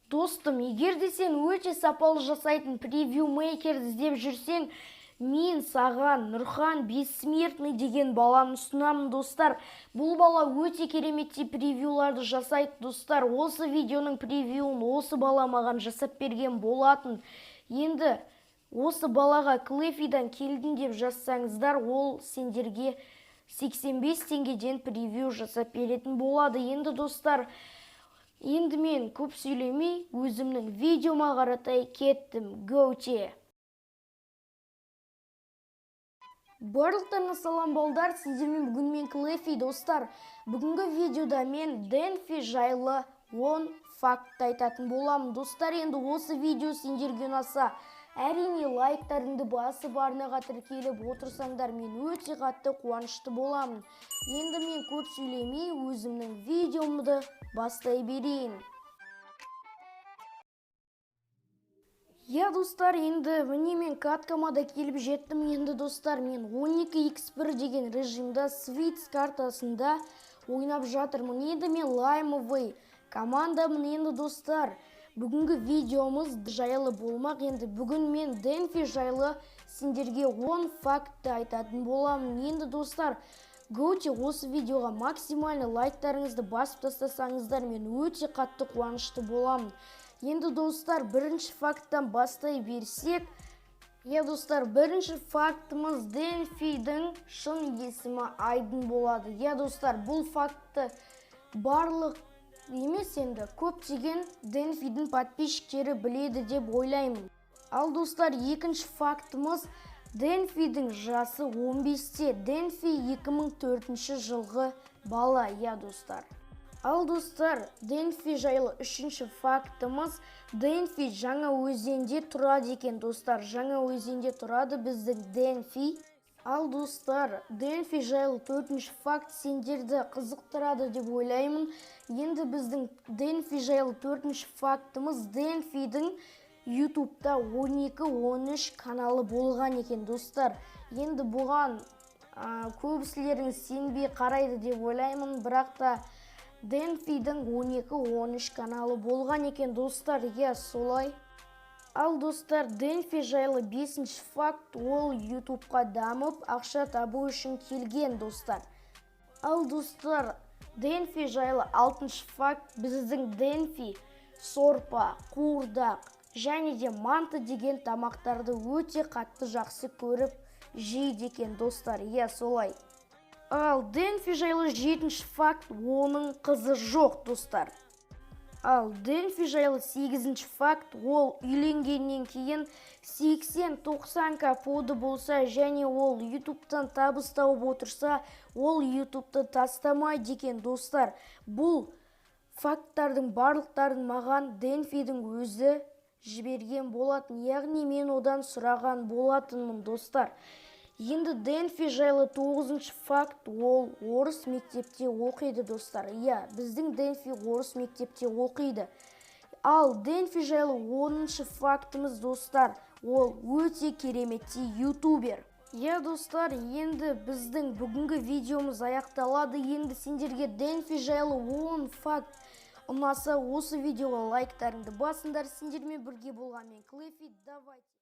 Достым, егер де сен өте сапалы жасайтын превью мейкерді іздеп жүрсең, мен саған Нұрхан Бессмертный деген баланы ұсынамын, достар. Бұл бала өте кереметті превьюларды жасайды, достар. Осы видеоның превьюін осы бала маған жасап берген болатын. Енді осы балаға Клэфидан келдім деп жазсаңыздар, ол сендерге 85 теңгеден превью жасап беретін болады. Енді достар, енді мен көп сөйлемей, өзімнің видеома қаратай кеттім. Гоуте! Барлықтарыңа салам балдар, сіздермен бүгін мен Клэфи, достар. Бүгінгі видеода мен Денфи жайлы 10 факт айтатын боламын. Достар, енді осы видео сендерге ұнаса, әрине лайктарыңды басып арнаға тіркеліп отырсаңдар, мен өте қатты қуанышты боламын. Енді мен көп сөйлемей, өзімнің видеомды бастай берейін. Достар, енді міне мен каткама да келіп жеттім. Енді достар, мен 12x1 деген режимда Switch картасында ойнап жатырмын. Енді мен лаймовый командамын. Енді достар, бүгінгі видеомыз жайлы болмақ. Енді бүгін мен Денфи жайлы сендерге 10 факты айтатын боламын. Енді достар, Гоуте, осы видеоға максимальны лайктарыңызды басып тастасаңыздар, мен өте қатты қуанышты боламын. Енді достар, бірінші факттан бастай берсек, достар, бірінші фактымыз Денфидің шын есімі Айдын болады. Достар, бұл факты барлық емес, енді көптеген Денфидің подписчиктері біледі деп ойлаймын. Ал достар, екінші фактымыз Денфидің жасы 15-те. Денфи 2004 жылғы бала, достар. Ал достар, Денфи жайлы үшінші фактымыз, Денфи жаңа өзенде тұрады екен, достар. Жаңа өзенде тұрады біздің Денфи. Ал достар, Денфи жайлы төртінші факт сендерді қызықтырады деп ойлаймын. Енді біздің Денфи жайлы төртінші фактымыз, Денфидің ютубта 12-13 каналы болған екен, достар. Енді бұған көбісілеріңіз сенбей қарайды деп ойлаймын, бірақ та Денфидің 12-13 каналы болған екен, достар. Солай. Ал достар, Денфи жайлы 5-ші факт, ол ютубқа дамып, ақша табу үшін келген, достар. Ал достар, Денфи жайлы 6-шы факт, біздің Денфи сорпа, қуырдақ және де манты деген тамақтарды өте қатты жақсы көріп жейді екен, достар. Солай. Ал Денфи жайлы 7-ші факт, оның қызы жоқ, достар. Ал Денфи жайлы 8-ші факт, ол үйленгеннен кейін 80-90к поды болса және ол ютубтан табыс тауып отырса, ол ютубты тастамайды екен, достар. Бұл факттардың барлықтарын маған Денфидің өзі жіберген болатын, яғни мен одан сұраған болатынмын, достар. Енді Денфи жайлы 9-ші факт, ол орыс мектепте оқиды, достар. Біздің Денфи орыс мектепте оқиды. Ал Денфи жайлы 10-ші фактымыз, достар, ол өте кереметті ютубер. Достар, енді біздің бүгінгі видеомыз аяқталады. Енді сендерге Денфи жайлы 10 факт ұнаса, осы видеоға лайктарыңды басыңдар. Сендермен бірге болған мен Клэфи, давайте.